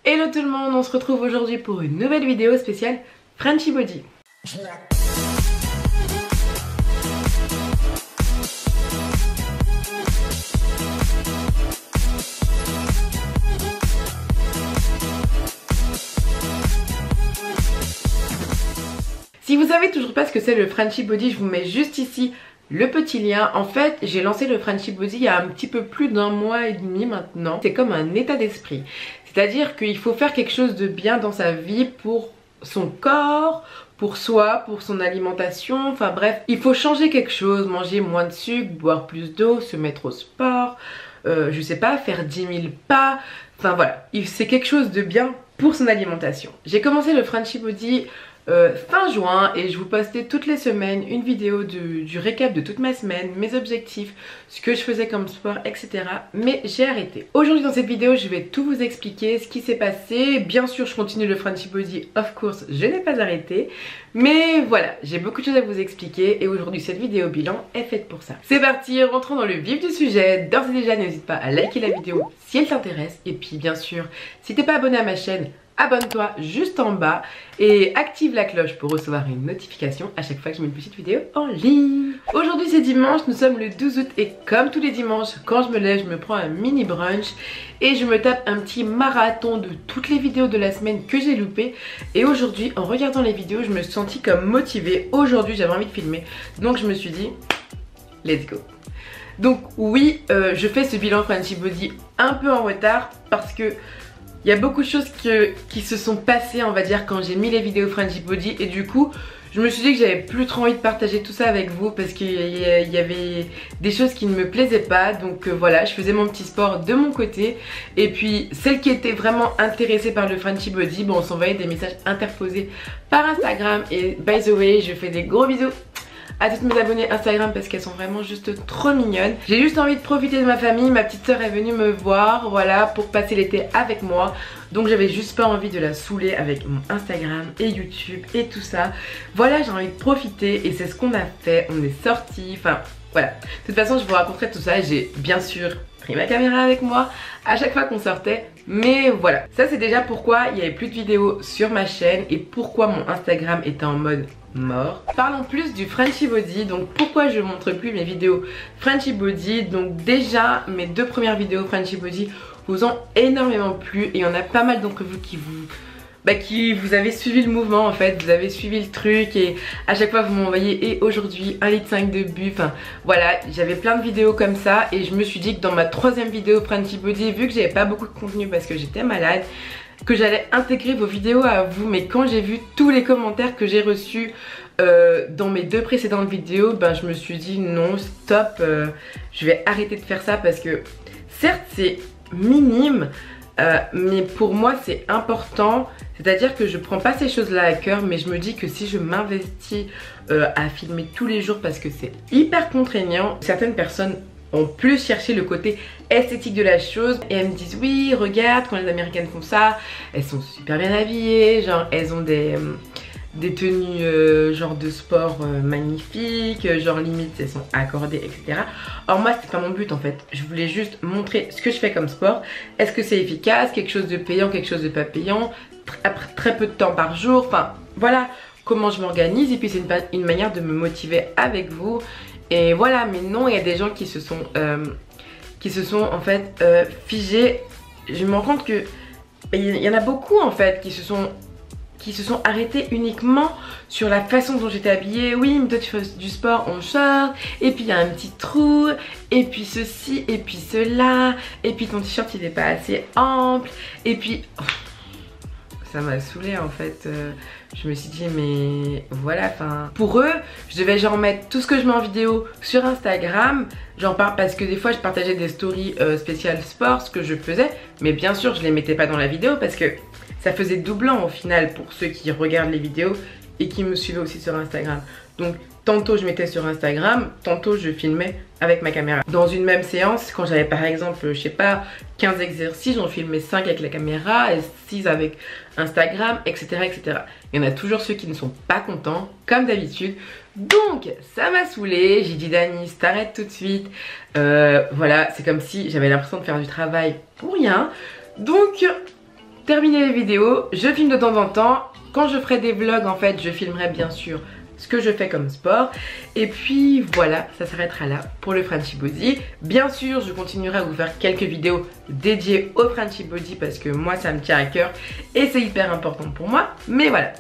Hello tout le monde, on se retrouve aujourd'hui pour une nouvelle vidéo spéciale Frenchy Body. Si vous savez toujours pas ce que c'est le Frenchy Body, je vous mets juste ici le petit lien. En fait, j'ai lancé le Frenchy Body il y a un petit peu plus d'un mois et demi maintenant. C'est comme un état d'esprit. C'est-à-dire qu'il faut faire quelque chose de bien dans sa vie pour son corps, pour soi, pour son alimentation. Enfin bref, il faut changer quelque chose, manger moins de sucre, boire plus d'eau, se mettre au sport, je sais pas, faire 10 000 pas. Enfin voilà, c'est quelque chose de bien pour son alimentation. J'ai commencé le Frenchy Body fin juin et je vous postais toutes les semaines une vidéo du récap de toute ma semaine, mes objectifs, ce que je faisais comme sport, etc. Mais j'ai arrêté. Aujourd'hui dans cette vidéo, je vais tout vous expliquer ce qui s'est passé. Bien sûr, je continue le Frenchy Body, of course, je n'ai pas arrêté. Mais voilà, j'ai beaucoup de choses à vous expliquer et aujourd'hui cette vidéo bilan est faite pour ça. C'est parti, rentrons dans le vif du sujet. D'ores et déjà, n'hésite pas à liker la vidéo si elle t'intéresse. Et puis bien sûr, si t'es pas abonné à ma chaîne, abonne-toi juste en bas et active la cloche pour recevoir une notification à chaque fois que je mets une petite vidéo en ligne. Aujourd'hui c'est dimanche, nous sommes le 12 août et comme tous les dimanches, quand je me lève, je me prends un mini brunch et je me tape un petit marathon de toutes les vidéos de la semaine que j'ai loupées. Et aujourd'hui, en regardant les vidéos, je me suis sentie comme motivée. Aujourd'hui, j'avais envie de filmer, donc je me suis dit, let's go. Donc oui, je fais ce bilan Frenchy Body un peu en retard parce que il y a beaucoup de choses qui se sont passées, on va dire, quand j'ai mis les vidéos Frenchy Body. Et du coup, je me suis dit que j'avais plus trop envie de partager tout ça avec vous parce qu'il y avait des choses qui ne me plaisaient pas. Donc voilà, je faisais mon petit sport de mon côté. Et puis, celles qui étaient vraiment intéressées par le Frenchy Body, bon, on s'envoyait des messages interposés par Instagram. Et by the way, je fais des gros bisous à toutes mes abonnées Instagram parce qu'elles sont vraiment juste trop mignonnes. J'ai juste envie de profiter de ma famille, ma petite soeur est venue me voir, voilà, pour passer l'été avec moi. Donc j'avais juste pas envie de la saouler avec mon Instagram et YouTube et tout ça. Voilà, j'ai envie de profiter et c'est ce qu'on a fait, on est sortis, enfin voilà. De toute façon je vous raconterai tout ça, j'ai bien sûr pris ma caméra avec moi à chaque fois qu'on sortait. Mais voilà, ça c'est déjà pourquoi il n'y avait plus de vidéos sur ma chaîne et pourquoi mon Instagram était en mode mort. Parlons plus du Frenchy Body. Donc pourquoi je montre plus mes vidéos Frenchy Body. Donc déjà mes deux premières vidéos Frenchy Body vous ont énormément plu et il y en a pas mal d'entre vous qui vous avez suivi le mouvement en fait, vous avez suivi le truc et à chaque fois vous m'envoyez et aujourd'hui 1,5 litre de bu, enfin voilà, j'avais plein de vidéos comme ça et je me suis dit que dans ma troisième vidéo Frenchy Body, vu que j'avais pas beaucoup de contenu parce que j'étais malade, que j'allais intégrer vos vidéos à vous. Mais quand j'ai vu tous les commentaires que j'ai reçus dans mes deux précédentes vidéos, ben je me suis dit non, stop, je vais arrêter de faire ça parce que certes c'est minime, mais pour moi c'est important. C'est-à-dire que je prends pas ces choses-là à cœur, mais je me dis que si je m'investis à filmer tous les jours parce que c'est hyper contraignant, certaines personnes ont plus cherché le côté esthétique de la chose et elles me disent oui regarde quand les américaines font ça, elles sont super bien habillées, genre elles ont des tenues genre de sport magnifiques, genre limite elles sont accordées, etc. Or moi c'est pas mon but en fait, je voulais juste montrer ce que je fais comme sport. Est-ce que c'est efficace, quelque chose de payant, quelque chose de pas payant, après très peu de temps par jour, enfin voilà comment je m'organise. Et puis c'est une manière de me motiver avec vous. Et voilà, mais non, il y a des gens qui se sont en fait figés. Je me rends compte que il y en a beaucoup en fait qui se sont arrêtés uniquement sur la façon dont j'étais habillée. Oui, mais toi tu fais du sport en short, et puis il y a un petit trou, et puis ceci, et puis cela, et puis ton t-shirt il est pas assez ample, et puis ça m'a saoulée en fait. Je me suis dit mais voilà, enfin pour eux je devais genre mettre tout ce que je mets en vidéo sur Instagram. J'en parle parce que des fois je partageais des stories spéciales sport, ce que je faisais, mais bien sûr je les mettais pas dans la vidéo parce que ça faisait doublant au final pour ceux qui regardent les vidéos et qui me suivaient aussi sur Instagram. Donc tantôt je mettais sur Instagram, tantôt je filmais avec ma caméra. Dans une même séance, quand j'avais par exemple, je sais pas, 15 exercices, j'en filmais 5 avec la caméra et 6 avec Instagram, etc., etc. Il y en a toujours ceux qui ne sont pas contents, comme d'habitude. Donc ça m'a saoulée, j'ai dit Dani, t'arrêtes tout de suite. Voilà, c'est comme si j'avais l'impression de faire du travail pour rien. Donc terminer les vidéos, je filme de temps en temps. Quand je ferai des vlogs, en fait, je filmerai bien sûr ce que je fais comme sport. Et puis voilà, ça s'arrêtera là pour le Frenchy Body. Bien sûr, je continuerai à vous faire quelques vidéos dédiées au Frenchy Body parce que moi, ça me tient à cœur et c'est hyper important pour moi. Mais voilà,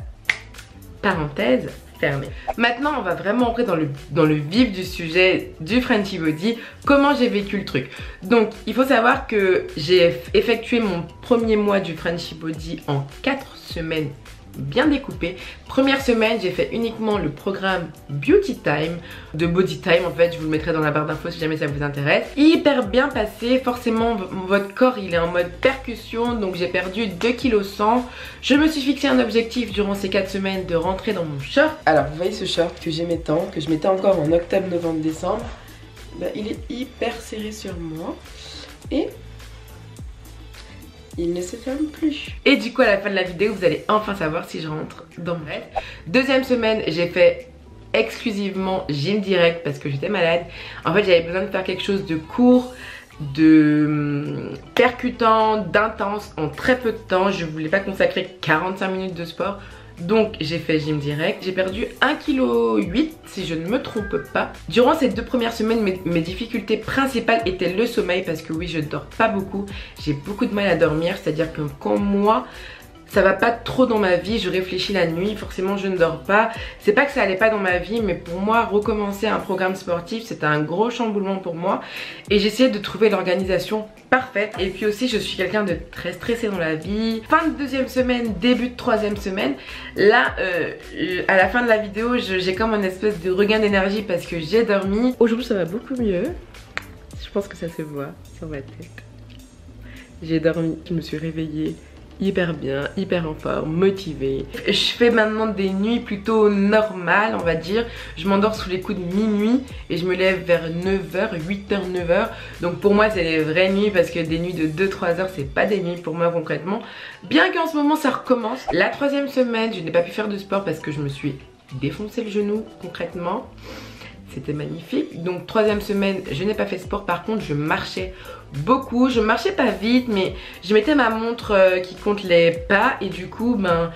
parenthèse fermée. Maintenant, on va vraiment entrer dans le vif du sujet du Frenchy Body. Comment j'ai vécu le truc. Donc, il faut savoir que j'ai effectué mon premier mois du Frenchy Body en 4 semaines bien découpé. Première semaine, j'ai fait uniquement le programme Beauty Time de Body Time. En fait, je vous le mettrai dans la barre d'infos si jamais ça vous intéresse. Hyper bien passé. Forcément, votre corps, il est en mode percussion. Donc, j'ai perdu 2,1 kg. Je me suis fixé un objectif durant ces 4 semaines de rentrer dans mon short. Alors, vous voyez ce short que j'aimais tant, que je mettais encore en octobre, novembre, décembre. Là, il est hyper serré sur moi. Et il ne se ferme plus. Et du coup, à la fin de la vidéo, vous allez enfin savoir si je rentre dans mon rêve. Deuxième semaine, j'ai fait exclusivement gym direct parce que j'étais malade. En fait, j'avais besoin de faire quelque chose de court, de percutant, d'intense en très peu de temps. Je voulais pas consacrer 45 minutes de sport. Donc j'ai fait gym direct, j'ai perdu 1,8 kg si je ne me trompe pas. Durant ces 2 premières semaines, mes difficultés principales étaient le sommeil parce que oui, je dors pas beaucoup. J'ai beaucoup de mal à dormir, c'est-à-dire que quand moi, ça va pas trop dans ma vie, je réfléchis la nuit, forcément je ne dors pas. C'est pas que ça allait pas dans ma vie, mais pour moi, recommencer un programme sportif, c'était un gros chamboulement pour moi. Et j'essayais de trouver l'organisation parfaite. Et puis aussi, je suis quelqu'un de très stressé dans la vie. Fin de 2e semaine, début de 3e semaine. Là, à la fin de la vidéo, j'ai comme une espèce de regain d'énergie parce que j'ai dormi. Aujourd'hui, ça va beaucoup mieux. Je pense que ça se voit sur ma tête. J'ai dormi, je me suis réveillée hyper bien, hyper en forme, motivée. Je fais maintenant des nuits plutôt normales, on va dire. Je m'endors sous les coups de minuit et je me lève vers 9h, 8h, 9h. Donc pour moi, c'est les vraies nuits parce que des nuits de 2-3 heures, c'est pas des nuits pour moi concrètement. Bien qu'en ce moment, ça recommence. La 3e semaine, je n'ai pas pu faire de sport parce que je me suis défoncé le genou concrètement. C'était magnifique. Donc 3e semaine, je n'ai pas fait de sport. Par contre, je marchais beaucoup. Je marchais pas vite, mais je mettais ma montre qui compte les pas. Et du coup, ben,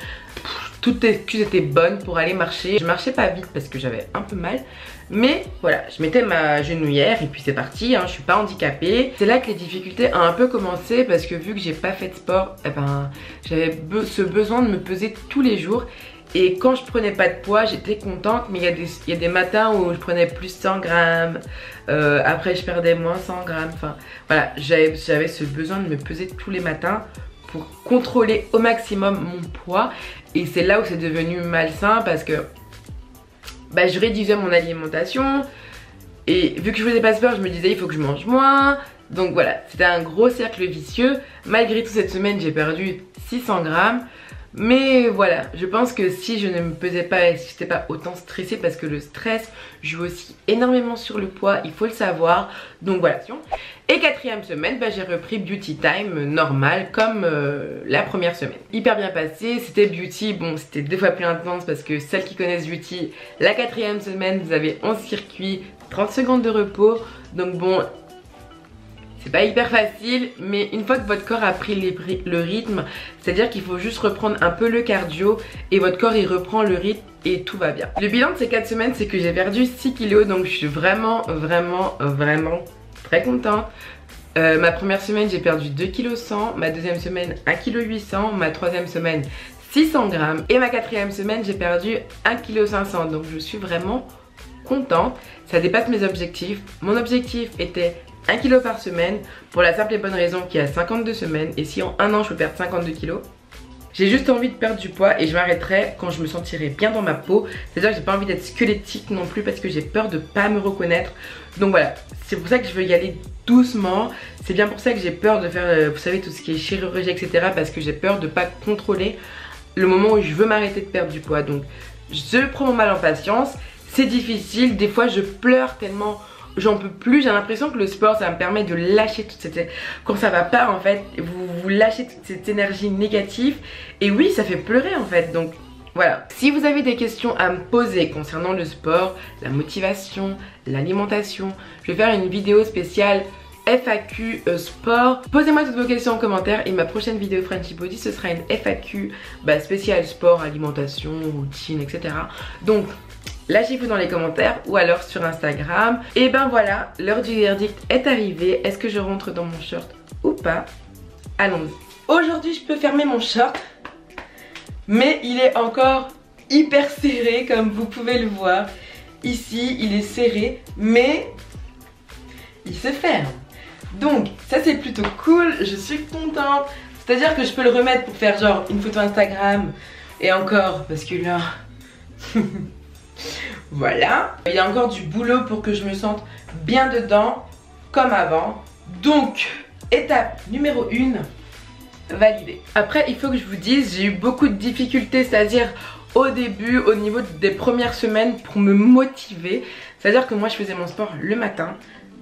toute excuse était bonne pour aller marcher. Je marchais pas vite parce que j'avais un peu mal. Mais voilà, je mettais ma genouillère et puis c'est parti, hein, je suis pas handicapée. C'est là que les difficultés ont un peu commencé parce que vu que j'ai pas fait de sport, eh ben, j'avais ce besoin de me peser tous les jours. Et quand je prenais pas de poids, j'étais contente, mais il y a des matins où je prenais plus 100 grammes, après je perdais moins 100 grammes, enfin voilà, j'avais ce besoin de me peser tous les matins pour contrôler au maximum mon poids. Et c'est là où c'est devenu malsain parce que bah, je réduisais mon alimentation et vu que je faisais pas de sport, je me disais il faut que je mange moins. Donc voilà, c'était un gros cercle vicieux. Malgré tout, cette semaine, j'ai perdu 600 grammes. Mais voilà, je pense que si je ne me pesais pas et si je n'étais pas autant stressée, parce que le stress joue aussi énormément sur le poids, il faut le savoir. Donc voilà. Et 4e semaine, bah, j'ai repris Beauty Time normal comme la première semaine. Hyper bien passé, c'était Beauty, bon c'était 2 fois plus intense parce que celles qui connaissent Beauty, la 4e semaine vous avez 11 circuits, 30 secondes de repos. Donc bon, c'est pas hyper facile, mais une fois que votre corps a pris le rythme, c'est-à-dire qu'il faut juste reprendre un peu le cardio et votre corps il reprend le rythme et tout va bien. Le bilan de ces 4 semaines, c'est que j'ai perdu 6 kg, donc je suis vraiment très contente. Ma première semaine, j'ai perdu 2,1 kg, ma 2e semaine 1,8 kg, ma 3e semaine 600 grammes et ma 4e semaine, j'ai perdu 1,5 kg, donc je suis vraiment contente. Ça dépasse mes objectifs. Mon objectif était 1 kg par semaine pour la simple et bonne raison qu'il y a 52 semaines et si en un an je peux perdre 52 kg, j'ai juste envie de perdre du poids et je m'arrêterai quand je me sentirai bien dans ma peau. C'est-à-dire que j'ai pas envie d'être squelettique non plus parce que j'ai peur de pas me reconnaître. Donc voilà, c'est pour ça que je veux y aller doucement. C'est bien pour ça que j'ai peur de faire, vous savez, tout ce qui est chirurgie, etc. Parce que j'ai peur de pas contrôler le moment où je veux m'arrêter de perdre du poids. Donc je prends mon mal en patience. C'est difficile, des fois je pleure tellement j'en peux plus. J'ai l'impression que le sport ça me permet de lâcher toute cette... Quand ça va pas en fait, vous lâchez toute cette énergie négative. Et oui, ça fait pleurer en fait. Donc voilà. Si vous avez des questions à me poser concernant le sport, la motivation, l'alimentation, je vais faire une vidéo spéciale FAQ sport. Posez-moi toutes vos questions en commentaire et ma prochaine vidéo Frenchy Body ce sera une FAQ spéciale sport, alimentation, routine, etc. Donc lâchez-vous dans les commentaires ou alors sur Instagram. Et ben voilà, l'heure du verdict est arrivée. Est-ce que je rentre dans mon short ou pas? Allons-y. Aujourd'hui je peux fermer mon short, mais il est encore hyper serré comme vous pouvez le voir. Ici il est serré mais il se ferme. Donc ça c'est plutôt cool, je suis contente. C'est à dire que je peux le remettre pour faire genre une photo Instagram. Et encore parce que là voilà. Il y a encore du boulot pour que je me sente bien dedans comme avant. Donc étape numéro 1 validée. Après il faut que je vous dise, j'ai eu beaucoup de difficultés, c'est-à-dire au début, au niveau des premières semaines pour me motiver. C'est-à-dire que moi je faisais mon sport le matin,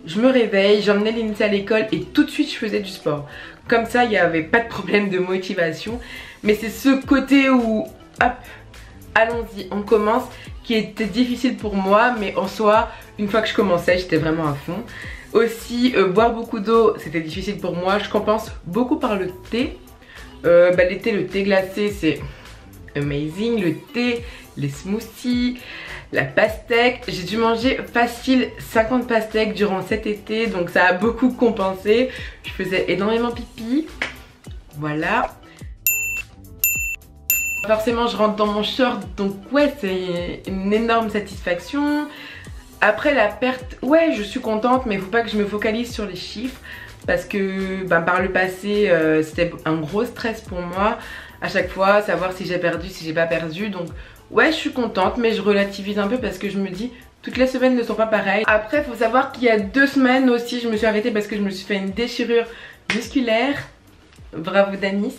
je me réveille, j'emmenais Lindsay à l'école et tout de suite je faisais du sport. Comme ça il n'y avait pas de problème de motivation. Mais c'est ce côté où, hop, allons-y, on commence, qui était difficile pour moi. Mais en soi, une fois que je commençais, j'étais vraiment à fond. Aussi, boire beaucoup d'eau, c'était difficile pour moi. Je compense beaucoup par le thé. L'été, le thé glacé, c'est amazing. Le thé, les smoothies, la pastèque. J'ai dû manger facile 50 pastèques durant cet été, donc ça a beaucoup compensé. Je faisais énormément pipi. Voilà. Forcément je rentre dans mon short, donc ouais c'est une énorme satisfaction. Après la perte, ouais je suis contente, mais il faut pas que je me focalise sur les chiffres. Parce que par le passé c'était un gros stress pour moi. À chaque fois savoir si j'ai perdu, si j'ai pas perdu. Donc ouais je suis contente, mais je relativise un peu parce que je me dis toutes les semaines ne sont pas pareilles. Après faut savoir qu'il y a 2 semaines aussi je me suis arrêtée parce que je me suis fait une déchirure musculaire. Bravo Danis.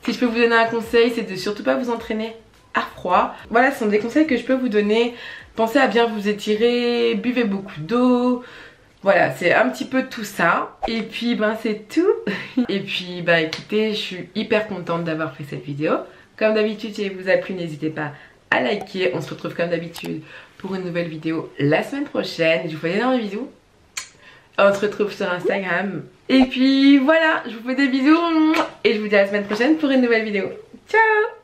Si je peux vous donner un conseil, c'est de surtout pas vous entraîner à froid. Voilà, ce sont des conseils que je peux vous donner. Pensez à bien vous étirer, buvez beaucoup d'eau. Voilà, c'est un petit peu tout ça. Et puis c'est tout. Et puis écoutez, je suis hyper contente d'avoir fait cette vidéo. Comme d'habitude, si elle vous a plu, n'hésitez pas à liker. On se retrouve comme d'habitude pour une nouvelle vidéo la semaine prochaine. Je vous fais d'énormes bisous. On se retrouve sur Instagram. Et puis voilà, je vous fais des bisous. Et je vous dis à la semaine prochaine pour une nouvelle vidéo. Ciao!